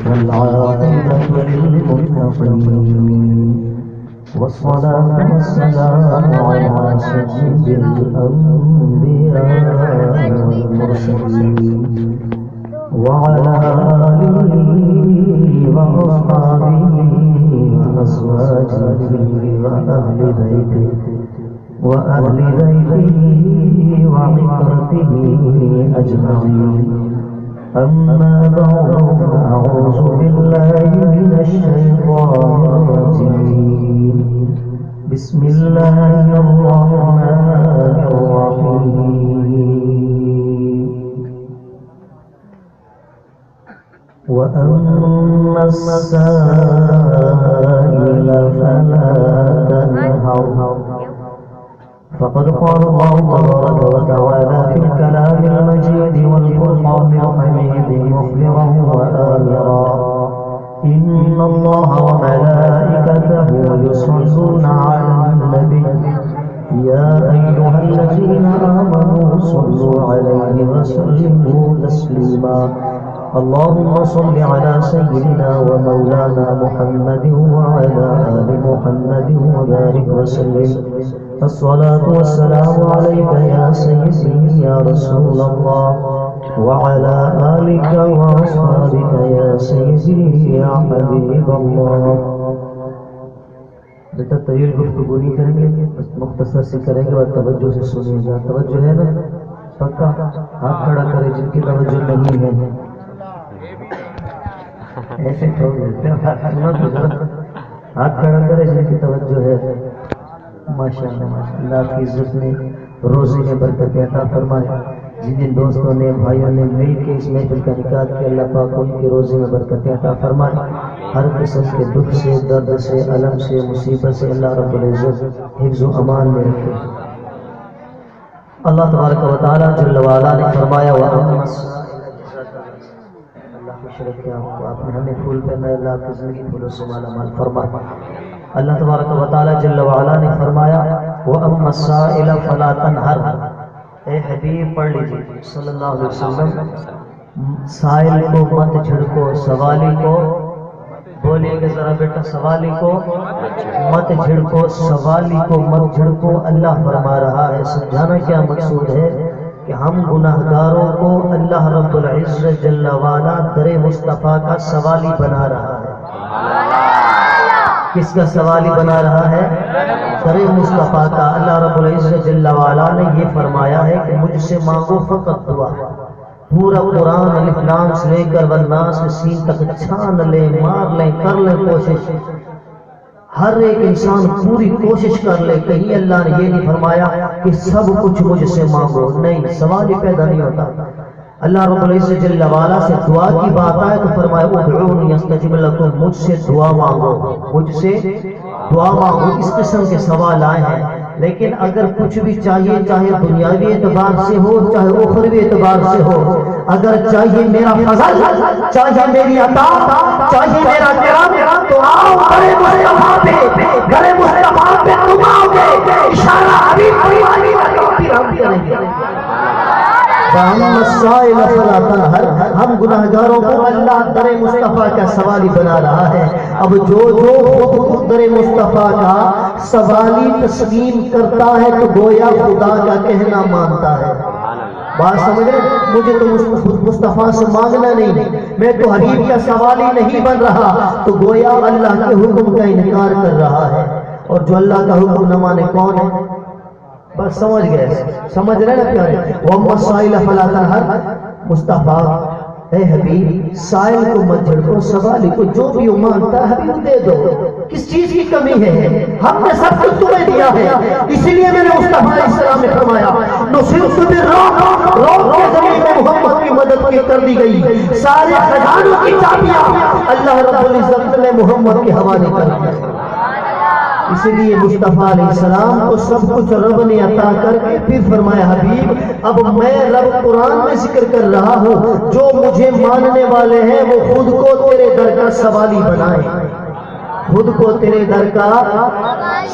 والعاقبة للمتقين والصلاة والسلام على سيد الأنبياء والمرسلين وعلى آله وأصحابه وأزواجه وأهل بيته وعترته أجمعين. أما بعد أعوذ بالله من الشيطان الرجيم. بسم الله الرحمن الرحيم. وأما السائل فلا تنهر فقد قال الله تبارك وتعالى في الكلام المجيد والفرقان الحميد مخبرا وآمرا إن الله وملائكته يصلون على النبي يا أيها الذين آمنوا صلوا عليه وسلموا تسليما. اللهم صل على سيدنا ومولانا محمد وعلى آل محمد وبارك وسلم. الصلاة والسلام عليك يا سيدي يا رسول الله وعلى آلك وأصحابك يا سيدي يا حبيب الله. بیٹا طویل گفتگو نہیں کریں گے، بس مختصر سے کریں گے اور توجہ سے سنیں گے. توجہ ہے نا؟ پکا ہاتھ کھڑا کرے جن کی توجہ نہیں ہے. ایسے ہاتھ کھڑا کرے جن کی توجہ ہے. ماشاءاللہ اللہ کی عزت نے روزے میں برکت عطا فرمائے. جن جن دوستوں نے بھائیوں نے مل کے اس محفل کا انعقاد کیا، اللہ پاک ان کے روزے میں برکت عطا فرمائے. ہر قسم کے دکھ سے، درد سے، الم سے، مصیبت سے اللہ رب العزت حفظ و امان میں رکھے. اللہ تبارک و تعالی جل وعلا نے فرمایا آپ نے ہمیں پھول پہنا ہے، اللہ کی زندگی پھولوں سے مالا مال فرمائے. اللہ تبارک و تعالی جل وعلا نے فرمایا وَأَمَّا السَّائِلَ فَلَا تَنْهَرْ. اے حبیب پڑھ لیجیے صلی اللہ علیہ وسلم، سائل کو مت جھڑکو، سوالی کو بولیے کہ ذرا بیٹا سوالی کو مت جھڑکو، سوالی کو مت جھڑکو. اللہ فرما رہا ہے، سمجھانا کیا مقصود ہے کہ ہم گناہگاروں کو اللہ رب العزت جل وعلا در مصطفیٰ کا سوالی بنا رہا ہے. کس کا سوالی بنا رہا ہے؟ در مصطفیٰ کا. اللہ رب العزت جل وعلا نے یہ فرمایا ہے کہ مجھ سے مانگو فقط دعا. پورا قرآن الف لام سے لے کر والناس سین تک چھان لیں، مار لیں، کر لیں کوشش. ہر ایک انسان پوری کوشش کر لے. کہیں اللہ نے یہ نہیں فرمایا کہ سب کچھ مجھ سے مانگو. نہیں، سوال ہی پیدا نہیں ہوتا. اللہ رب العزت جل وعلا سے دعا کی بات آئے تو فرمایا ادعونی استجب لکم، مجھ سے دعا مانگو، مجھ سے دعا مانگو. اس قسم کے سوال آئے ہیں. لیکن اگر کچھ بھی چاہیے، چاہے دنیاوی اعتبار سے ہو چاہے اخروی اعتبار سے ہو، اگر چاہیے میرا فضل، چاہیے میری عطا، چاہیے میرا کرم، تو آؤ گھر مصطفیٰ پہ، گھر مصطفیٰ پہ تم آؤ گے. اشارہ حبیب فرمانے لگے پھر ہم کریں گے. ہم گناہگاروں کو اللہ در مصطفیٰ کا سوالی بنا رہا ہے. اب جو خود در مصطفیٰ کا سوالی تسلیم کرتا ہے تو گویا خدا کا کہنا مانتا ہے. بات سمجھ رہے؟ مجھے تو مصطفیٰ سے مانگنا نہیں، میں تو حبیب کا سوالی نہیں بن رہا، تو گویا اللہ کے حکم کا انکار کر رہا ہے. اور جو اللہ کا حکم نہ مانے کون ہے؟ بس سمجھ گئے، سمجھ رہے نا پیارے. وَأَمَّا السَّائِلَ فَلَا تَنْهَرْ. مصطفیٰ اے حبیب سائل کو مت جھڑکو، سوالی کو جو بھی مانگتا ہے حبیب دے دو. کس چیز کی کمی ہے؟ ہم نے سب کچھ تمہیں دیا ہے. اسی لیے میں نے مصطفیٰ علیہ السلام نے فرمایا نصرت بالرعب، رعب کے ذریعے میں محمد کی مدد کی کر دی گئی. سارے خزانوں کی چابیاں اللہ رب العزت نے محمد کے حوالے کر دی. اسی لیے مصطفیٰ علیہ السلام کو سب کچھ رب نے عطا کر کے پھر فرمایا حبیب اب میں رب قرآن میں ذکر کر رہا ہوں، جو مجھے ماننے والے ہیں وہ خود کو تیرے در کا سوالی بنائیں. خود کو تیرے در کا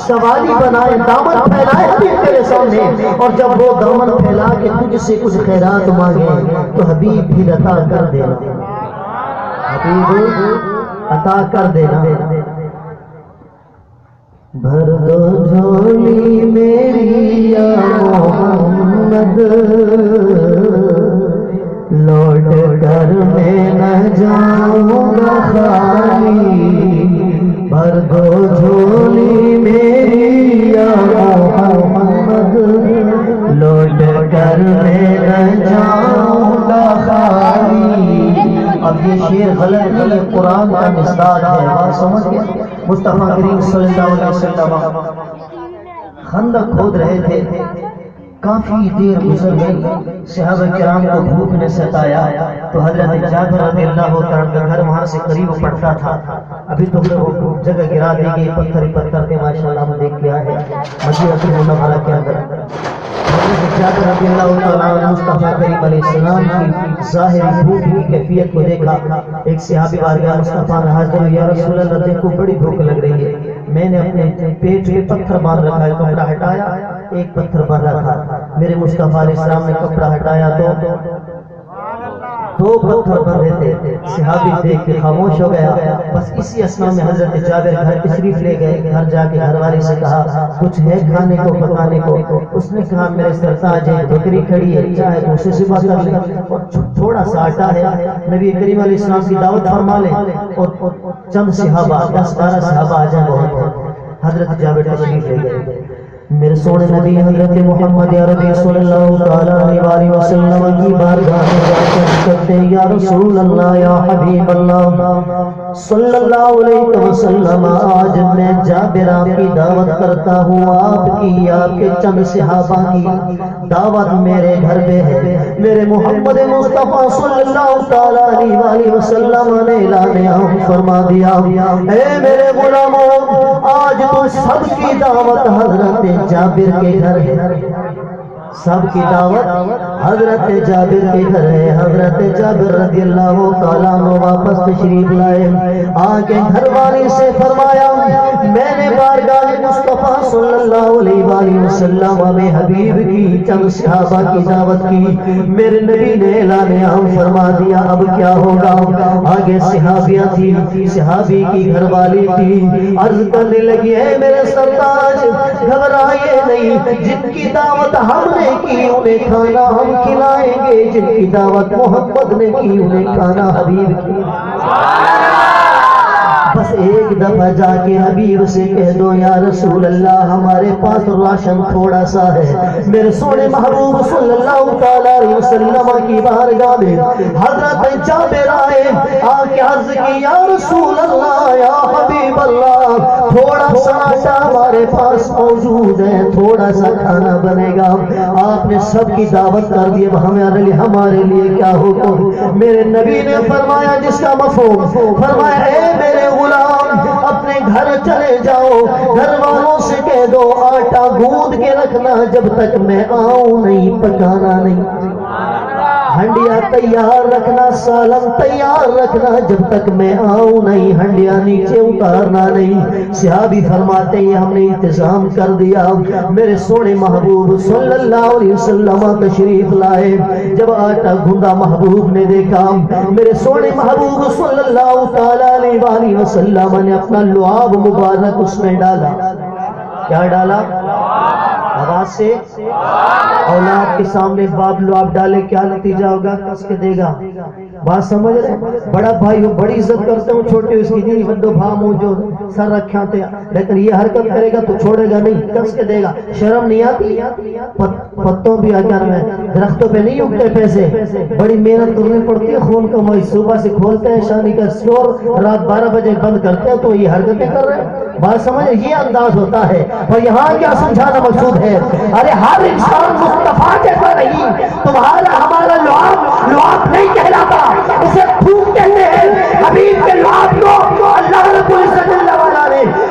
سوالی بنائے، دامن پھیلائے حبیب تیرے سامنے، اور جب وہ دامن پھیلا کے تجھ سے کچھ خیرات مانگے تو حبیب بھی عطا کر دینا، حبیب عطا کر دینا۔ بھر دو جھولی میری یا محمد، لوٹ کر میں نہ جاؤں گا خالی، بھر دو جھولی میری یا محمد، لوٹ کر میں نہ جاؤں گا خالی۔ اب یہ شعر غلط نہیں، قرآن کا مصداق ہے، بات سمجھ گئے؟ مصطفیٰ کریم صلی اللہ علیہ وسلم خندق کھود رہے تھے، کافی دیر گزر گئی، صحابہ کرام کو بھوک نے ستایا تو حضرت جابر رضی اللہ عنہ کا گھر وہاں سے قریب پڑتا تھا، ابھی تو وہ جگہ گرا دی گئی، پتھر ہی پتھر تھے، ماشاءاللہ ہم دیکھ کے آئے مدینہ منورہ کے اندر۔ حضرت جابر رضی اللہ عنہ مصطفیٰ کریم علیہ السلام کی ظاہری بھوک کی کیفیت کو دیکھا، ایک صحابی بارگاہ مصطفیٰ میں حاضر ہوئے، یا رسول اللہ دیکھو بڑی بھوک لگ رہی ہے، میں نے اپنے پیٹ میں پتھر باندھ رکھا ہے، کپڑا ہٹایا ایک پتھر باندھا تھا، میرے مصطفیٰ علیہ السلام نے کپڑا ہٹایا تو دو پتھر بندھے تھے، صحابی دیکھ کے خاموش ہو گیا۔ بس اسی اسنا میں حضرت جابر گھر تشریف لے گئے، گھر جا کے گھر والی سے کہا کچھ ہے کھانے کو پکانے کو؟ اس نے کہا میرے سرتاج ایک بکری کھڑی ہے، چاہے تو اسے ذبح کر لیں، اور تھوڑا سا آٹا ہے، نبی کریم علیہ السلام کی دعوت فرما لیں، اور چند صحابہ 10-12 صحابہ آ جائیں بہت ہے۔ حضرت جابر تشریف لے گئے، میرے سونے نبی حضرت محمد عربی صلی اللہ تعالی علیہ وسلم کی بارگاہ میں جا کر کہتے ہیں یا رسول اللہ یا حبیب اللہ صلی اللہ علیہ وسلم، آج میں جابر آپ کی دعوت کرتا ہوں، آپ کی آپ کے چند صحابہ کی دعوت میرے گھر پہ ہے، میرے محمد مصطفیٰ صلی اللہ تعالی علیہ وسلم نے اعلان عام فرما دیا، اے میرے غلاموں آج تو سب کی دعوت حضرت جابر کے گھر ہے، سب کی دعوت حضرت جابر کے گھر ہے۔ حضرت جابر رضی اللہ تعالیٰ عنہ واپس تشریف لائے، آگے گھر والی سے فرمایا میں نے بارگاہ مصطفیٰ صلی اللہ علیہ وسلم میں حبیب کی چند صحابہ کی دعوت کی، میرے نبی نے اعلان عام فرما دیا، اب کیا ہوگا؟ آگے صحابیاں تھی، صحابی کی گھر والی تھی، عرض کرنے لگی ہے میرے سرتاج گھبرائیے نہیں، جن کی دعوت ہم نے کی انہیں کھانا ہم کھلائیں گے، جن کی دعوت محمد نے کی انہیں کھانا حبیب کی۔ بس ایک دفعہ جا کے حبیب سے کہہ دو یا رسول اللہ ہمارے پاس راشن تھوڑا سا ہے، میرے سونے محبوب صلی اللہ تعالی علیہ وسلم کی بارگاہ میں حضرت جابر آئے، آ کے عرض کی یا رسول اللہ یا حبیب اللہ تھوڑا سا آٹا ہمارے پاس موجود ہے، تھوڑا سا کھانا بنے گا، آپ نے سب کی دعوت کر دی، اب ہمارے لیے کیا ہوگا؟ میرے نبی نے فرمایا جس کا مفہوم، فرمایا اے میرے غلام اپنے گھر چلے جاؤ، گھر والوں سے کہہ دو آٹا گوندھ کے رکھنا، جب تک میں آؤں نہیں پکانا نہیں، ہنڈیا تیار رکھنا، سالن تیار رکھنا، جب تک میں آؤں نہیں ہنڈیا نیچے اتارنا نہیں۔ صحابی فرماتے ہیں ہم نے انتظام کر دیا، میرے سونے محبوب صلی اللہ علیہ وسلم تشریف لائے، جب آٹا گھندا محبوب نے دیکھا، میرے سونے محبوب صلی اللہ تعالی علیہ وسلم نے اپنا لعاب مبارک اس میں ڈالا، کیا ڈالا؟ آواز سے، اولاد کے سامنے باپ لعاب ڈالے کیا نتیجہ ہوگا؟ کس کے دے گا؟ بات سمجھ رہے؟ بڑا بھائی ہو بڑی عزت کرتے ہوں، چھوٹے اس کی نہیں، بڑو بھا مو جو سر رکھا تھے، لیکن یہ حرکت کرے گا تو چھوڑے گا نہیں، کس کے دے گا؟ شرم نہیں آتی؟ پتوں بھی اگر میں درختوں پہ نہیں اگتے پیسے، بڑی محنت کرنی پڑتی ہے، خون کمائی صبح سے کھولتے ہیں، شانی کا اسٹور رات 12 بجے بند کرتے ہیں، تو یہ حرکتیں کر رہے ہیں۔ بات سمجھے؟ یہ انداز ہوتا ہے، اور یہاں کیا سمجھانا مقصود ہے؟ ارے ہر انسان مصطفیٰ جیسا نہیں، تمہارا ہمارا لعاب نہیں کہلاتا، اسے پھوک کہتے ہیں۔ حبیب کے لعاب کو اللہ رب العزت نے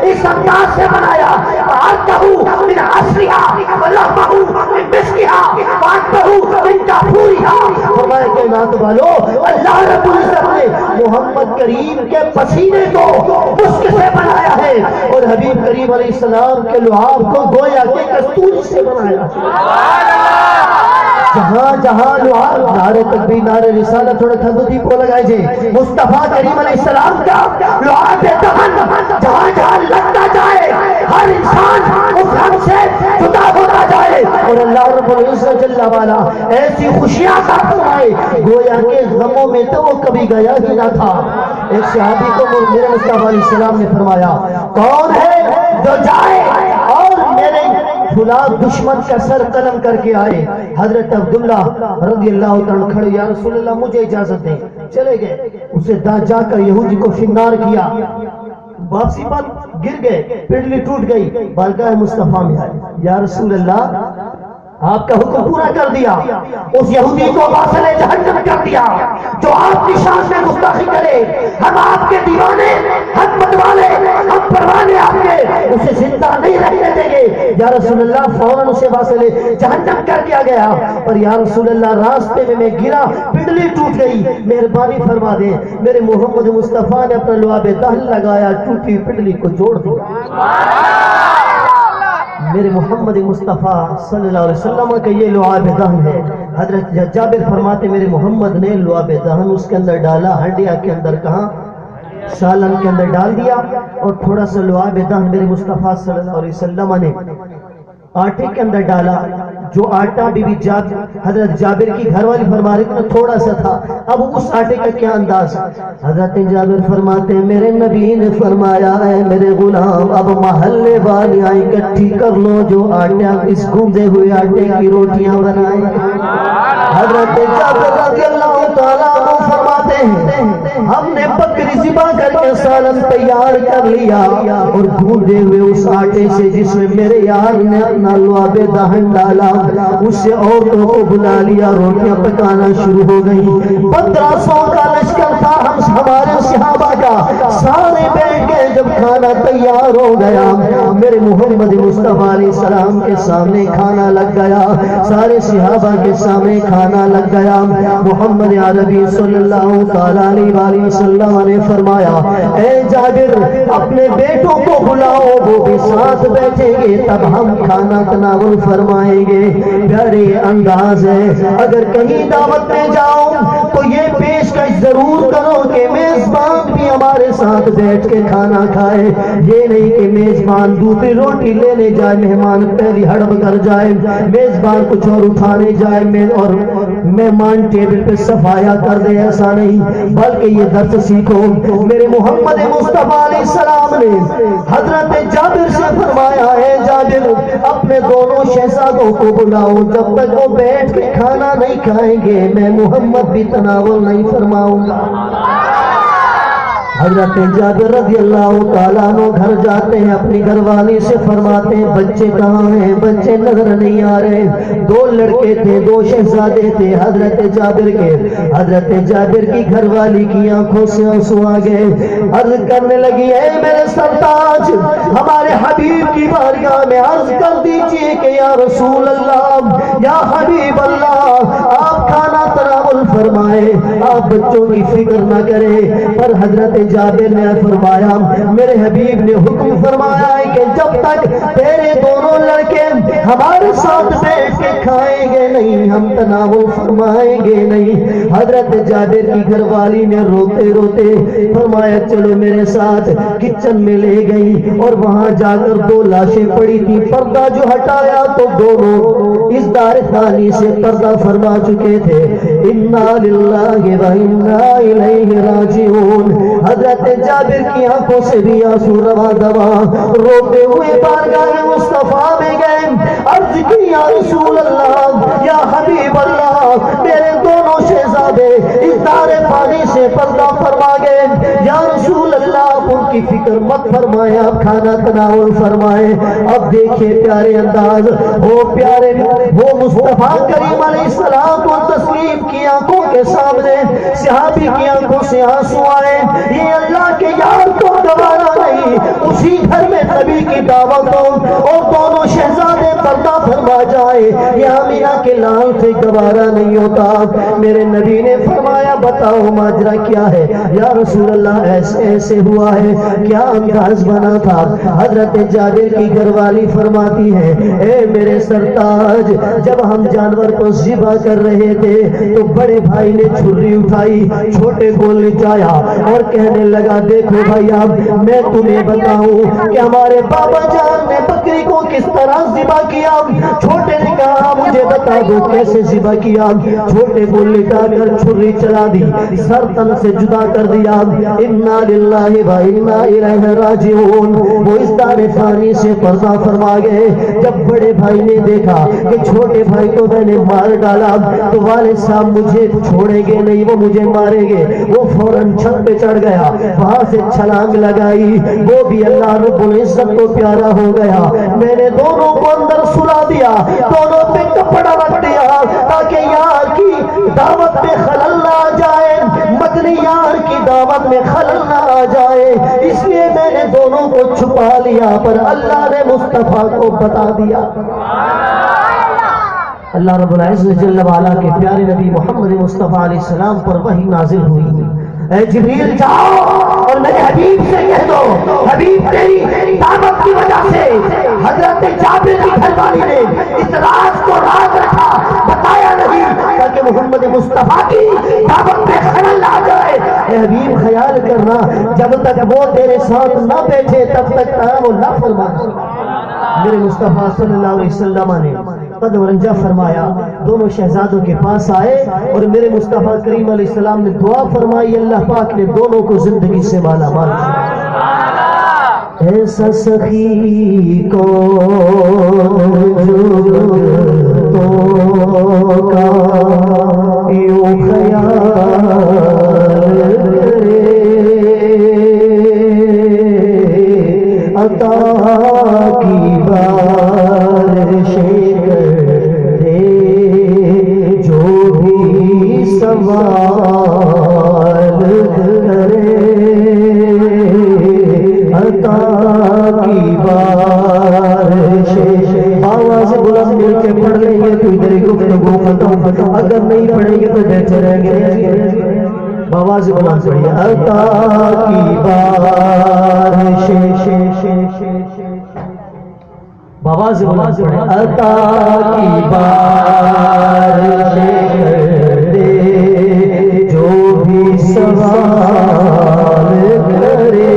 اس انداز سے بنایا، وَعَدَّهُ مِنْ عَصْرِهَا وَلَحْمَهُ مِنْ مِسْكِهَا وَعَدَّهُ مِنْ جَافُورِهَا، فرمایا کہ کائنات والو، اللہ رب العزت نے محمد کریم کے پسینے کو مشک سے بنایا ہے اور حبیب کریم علیہ السلام کے لعاب کو گویا کہ کستوری سے بنایا ہے۔ جہاں جہاں لعاب، نعرے تکبیر نعرے رسالت، تھوڑے تھدودی کو لگائے جے مصطفیٰ کریم علیہ السلام کا لعاب دہن جہاں جہاں لگتا جائے ہر انسان اس غم سے جدا ہوتا جائے اور اللہ رب العزت جل والا ایسی خوشیاں عطا فرمائے گویا کہ غموں میں تو وہ کبھی گیا ہی نہ تھا۔ ایک صحابی کو میرے مصطفیٰ علیہ السلام نے فرمایا، کون ہے جو جائے اور میرے فلاں دشمن کا سر قلم کر کے آئے؟ حضرت عبداللہ رضی اللہ عنہ کھڑے، یا رسول اللہ مجھے اجازت دیں، چلے گئے، اسے جا کر یہودی کو فنار کیا، واپسی پر گر گئے، پنڈلی ٹوٹ گئی، بارگاہ مصطفیٰ میں آئے، یا رسول اللہ آپ کا حکم پورا کر دیا، اس یہودی کو واصل جہنم کر دیا جو آپ کی شان میں گستاخی کرے، ہم آپ کے دیوانے، ہم متوالے، ہم پروانے آپ کے، اسے زندہ نہیں رہنے دیں گے۔ یا رسول اللہ فوراً اسے واصل جہنم کر دیا گیا، پر یا رسول اللہ راستے میں گرا، پنڈلی ٹوٹ گئی، مہربانی فرما دیں، میرے محمد مصطفیٰ نے اپنا لعاب دہن لگایا، ٹوٹی پنڈلی کو جوڑ دیا۔ میرے محمد مصطفیٰ صلی اللہ علیہ وسلم کا یہ لعاب دہن ہے۔ حضرت جابر فرماتے میرے محمد نے لعاب دہن اس کے اندر ڈالا، ہنڈیا کے اندر، کہاں؟ سالن کے اندر ڈال دیا، اور تھوڑا سا لعاب دہن میرے مصطفیٰ صلی اللہ علیہ وسلم نے آٹے کے اندر ڈالا، جو آٹا بی بی حضرت جابر کی گھر والی فرما رہی تھی تھوڑا سا تھا، اب اس آٹے کا کیا انداز؟ حضرت جابر فرماتے میرے نبی نے فرمایا ہے میرے غلام اب محلے والیاں اکٹھی کر لو جو آٹا اس گوندے ہوئے آٹے کی روٹیاں بنائیں۔ حضرت جابر رضی اللہ تعالیٰ عنہ فرماتے ہیں ہم نے بکری ذبح کر کے سالن تیار کر لیا اور گوندے ہوئے اس آٹے سے جس میں میرے یار نے اپنا لعاب دہن ڈالا، اس سے عورتوں کو بلا لیا، روٹیاں پکانا شروع ہو گئی۔ 1500 کا لشکر تھا ہمارے صحابہ کا، سارے بیٹھ گئے، جب کھانا تیار ہو گیا میرے محمد مصطفیٰ علیہ السلام کے سامنے کھانا لگ گیا، سارے صحابہ کے سامنے کھانا لگ گیا۔ محمد عربی صلی اللہ تعالیٰ علیہ وسلم نے فرمایا اے جابر اپنے بیٹوں کو بلاؤ، وہ بھی ساتھ بیٹھیں گے تب ہم کھانا تناول فرمائیں گے۔ پیارے انداز ہے، اگر کہیں دعوت میں جاؤ تو یہ پیشکش ضرور کرو کہ میزبان بھی ہمارے ساتھ بیٹھ کے کھانا کھائے، یہ نہیں کہ میزبان دوسری روٹی لینے جائے، مہمان پہلی ہڑپ کر جائے، میزبان کچھ اور اٹھانے جائے اور مہمان ٹیبل پہ صفایا کر دے، ایسا نہیں، بلکہ یہ درس سیکھو۔ میرے محمد مصطفیٰ علیہ السلام نے حضرت جابر سے فرمایا ہے جابر اپنے دونوں شہزادوں کو بلاؤ، جب تک وہ بیٹھ کے کھانا نہیں کھائیں گے میں محمد بھی تناول نہیں فرماؤں گا۔ حضرت جابر رضی اللہ تعالیٰ عنہ گھر جاتے ہیں، اپنی گھر والی سے فرماتے ہیں بچے کہاں ہیں؟ بچے نظر نہیں آ رہے، 2 لڑکے تھے، 2 شہزادے تھے حضرت جابر کے۔ حضرت جابر کی گھر والی کی آنکھوں سے آنسو آ گئے، عرض کرنے لگی اے میرے سرتاج ہمارے حبیب کی بارگاہ میں عرض کر دیجئے کہ یا رسول اللہ، یا حبیب اللہ، آپ کھانا تناول فرمائے، آپ بچوں کی فکر نہ کریں۔ پر حضرت جابر نے فرمایا میرے حبیب نے حکم فرمایا ہے کہ جب تک تیرے دونوں لڑکے ہمارے ساتھ بیٹھ کے کھائیں گے نہیں ہم تناول فرمائیں گے نہیں۔ حضرت جابر کی گھر والی نے روتے روتے فرمایا چلو میرے ساتھ، کچن میں لے گئی اور وہاں جا کر 2 لاشیں پڑی تھی، پردہ جو ہٹایا تو دونوں اس دار خانی سے پردہ فرما چکے تھے۔ انا للہ و انا الیہ راجعون۔ حضرت جابر کی آنکھوں سے بھی آنسو روا دوا، روتے ہوئے بارگاہ مصطفیٰ میں گئے، عرض کی یا رسول اللہ، یا حبیب اللہ، میرے دونوں شہزادے اس دار فانی سے پردہ فرما گئے، یا رسول اللہ آپ ان کی فکر مت فرمائیں، آپ کھانا تناول فرمائیں۔ اب دیکھیں پیارے انداز، وہ پیارے وہ مصطفیٰ کریم علیہ السلام کو تسلیم کی آنکھوں کے سامنے صحابی کی آنکھوں سے آنسو آئے، یہ اللہ کے یار کو گوارا نہیں، اسی گھر میں نبی کی دعوت ہو اور دونوں شہزادے پردہ فرما جائے یا مینا کے لال سے گوارا نہیں ہوتا۔ میرے نبی نے فرمایا بتاؤ ماجرا کیا ہے یا رسول اللہ؟ ایسے ایسے ہوا ہے۔ کیا انداز بنا تھا؟ حضرت جابر کی گھر والی فرماتی ہے اے میرے سرتاج، جب ہم جانور کو ذبح کر رہے تھے تو بڑے بھائی نے چھری اٹھائی، چھوٹے کو لچایا اور کہنے لگا دیکھو بھائی اب میں تمہیں بتاؤں کہ ہمارے بابا جان نے بکری کو کس طرح ذبح کیا۔ چھوٹے نے کہا مجھے بتا دو کیسے ذبح کیا۔ چھوٹے کو لٹا کر چھری چلا دی، سر تن سے جدا کر دیا۔ انا للہ و انا الیہ راجعون۔ وہ اس دار فانی سے پردہ فرما گئے۔ جب بڑے بھائی نے دیکھا کہ چھوٹے بھائی کو میں نے مار ڈالا تو والد صاحب مجھے چھوڑیں گے نہیں، وہ مجھے ماریں گے۔ وہ فوراً چھت پہ چڑھ گیا، وہاں سے چھلانگ لگائی، وہ بھی اللہ رب العزت کو پیارا ہو گیا۔ میں نے دونوں کو اندر سلا دیا، دونوں پہ کپڑا رکھ دیا تاکہ یار کی دعوت میں خلل نہ آ جائے، مدنی یار کی دعوت میں خلل نہ آ جائے، اس لیے میں نے دونوں کو چھپا لیا، پر اللہ نے مصطفیٰ کو بتا دیا۔ اللہ رب العزت جل وعلا کے پیارے نبی محمد مصطفیٰ علیہ السلام پر وحی نازل ہوئی۔ اے جبریل جاؤ اور میرے حبیب سے کہہ دو، حبیب تیری دعوت کی وجہ سے حضرت جابر کی گھر والی نے اس راز کو راز رکھا، بتایا نہیں تاکہ محمد مصطفیٰ کی دعوت میں خلل آ جائے۔ اے حبیب خیال کرنا جب تک وہ تیرے ساتھ نہ بیٹھے تب تک وہ نہ فرما۔ میرے مصطفیٰ صلی اللہ علیہ وسلم نے قد ورنجا فرمایا، دونوں شہزادوں کے پاس آئے اور میرے مصطفیٰ کریم علیہ السلام نے دعا فرمائی، اللہ پاک نے دونوں کو زندگی سے مالا مال کیا۔ ایسا سخی کو تو کا یوں خیال عطا کی بارشیں کرے، جو بھی سوال کرے عطا کی بارشیں۔ آواز بلند مل کے پڑھ لیں گے تو ادھر گفتگو ختم، اگر نہیں پڑھیں گے تو بیٹھے رہیں گے۔ آواز بلند پڑھیے، عطا کی بارشیں، آواز بلند پڑھیے، عطا کی بارشیں کرے، جو بھی سوال کرے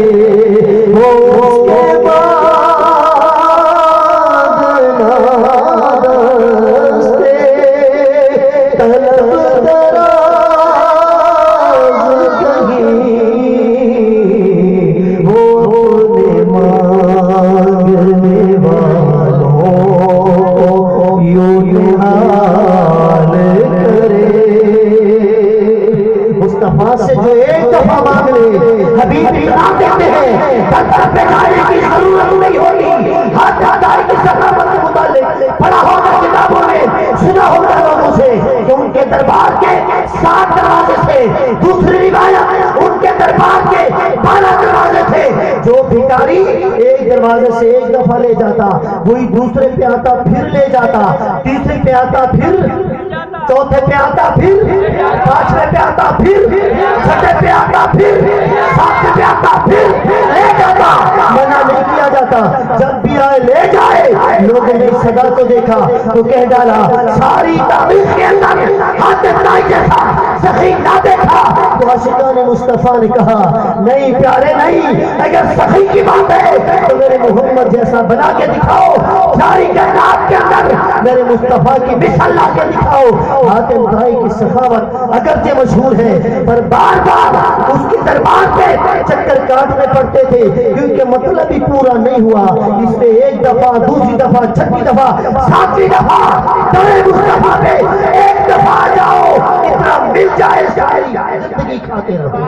وہ اس کے بعد نادستے طلب دراز کہیں، وہ اپنے مانگنے والوں یوں حال کرے۔ مصطفیٰ سے جو ایک دفعہ مانگ لے حبیب اطلاع دیتے ہیں دفتر پہ جانے کی ضرورت نہیں ہوتی۔ ہاتھ دادائی کی ثقافت کے متعلق پڑھا ہوگا کتابوں میں، سنا ہوگا لوگوں سے کہ ان کے دربار کے 7 دروازے تھے، دوسری روایت ان کے دربار کے 12 دروازے تھے۔ جو بھکاری ایک دروازے سے ایک دفعہ لے جاتا وہی دوسرے پہ آتا پھر لے جاتا، تیسرے پہ آتا پھر، چوتھے پہ آتا پھر، پانچویں پہ آتا پھر، چھٹے پہ آتا پھر، ساتویں پہ آتا پھر لے جاتا، منع نہیں کیا جاتا۔ جب بھی آئے لے جائے۔ لوگوں نے صدا کو دیکھا تو کہہ ڈالا ساری تاریخ کے اندر ہاتھ اپنائی جیسا سخی نہ دیکھا۔ تو عاشقان مصطفیٰ نے کہا نہیں پیارے نہیں، اگر سخی کی بات ہے تو میرے محمد جیسا بنا کے دکھاؤ، ساری کائنات کے اندر میرے مصطفیٰ کی مثال لا کے دکھاؤ۔ حاتم بھائی کی سخاوت اگرچہ مشہور ہے پر بار بار اس کے دربار پہ چکر کاٹنے پڑتے تھے کیونکہ مطلب ہی پورا نہیں ہوا، اس لیے ایک دفعہ، دوسری دفعہ، چھٹی دفعہ، 7ویں دفعہ درے مصطفیٰ پہ ایک دفعہ جاؤ، اتنا مل جائے ساری زندگی کھاتے رہو۔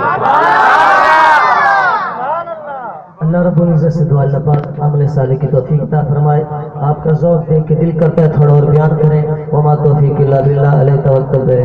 اللہ رب العزت سے دعا، اللہ پاک عمل صالح کی توفیق عطا فرمائے۔ آپ کا ذوق دیکھ کے دل کرتا ہے تھوڑا اور بیان کریں۔ وما توفیق الا باللہ، علیہ توکل ہے۔